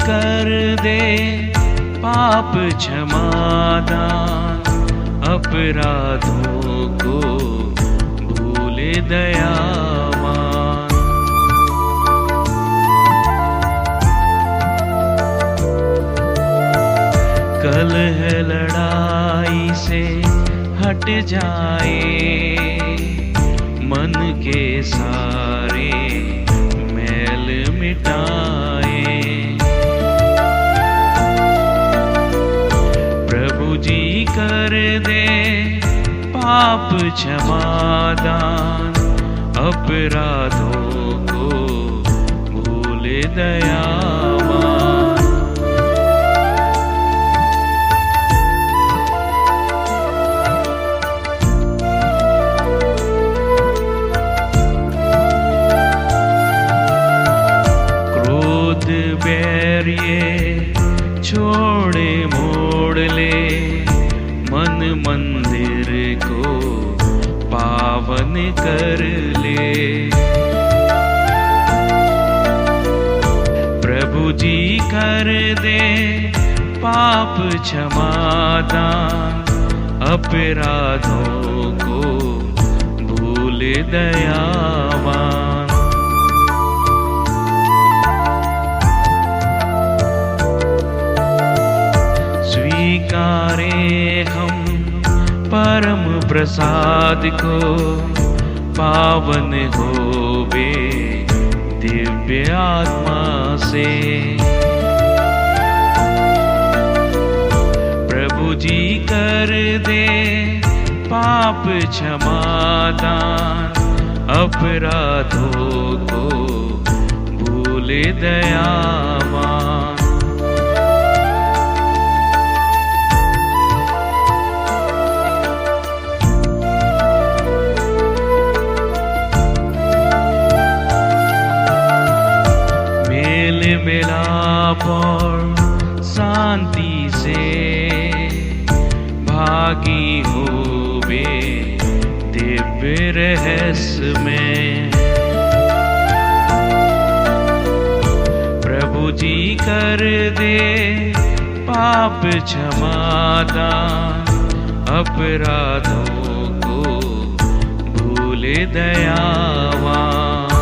कर दे पाप क्षमादान, अपराधों को भूले दयावान। कलह लड़ाई से हट जाए, मन के सारे मैल मिटाए। प्रभु जी कर दे पाप क्षमादान, अपराधों को भूले दयावान। बैर ये छोड़े मोड़ ले, मन मंदिर को पावन कर ले। प्रभु जी कर दे पाप क्षमादान, अपराधों को भूले दयावान। स्वीकारे हम परम प्रसाद को, पावन होवे दिव्य आत्मा से। प्रभु जी कर दे पाप क्षमादान, अपराधों को भूले दयावान। मिलाप और शांति से भागी होवे दिव्य रहस्य में। प्रभु जी कर दे पाप क्षमादान, अपराधों को भूले दयावान।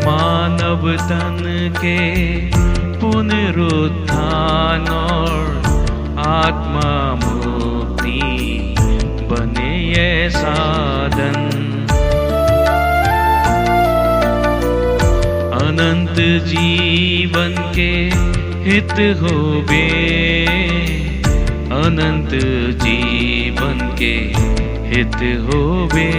मानव तन के पुनरुत्थान और आत्मा मुक्ति बने ये साधन। अनंत जीवन के हित होवे, अनंत जीवन के हित होवे।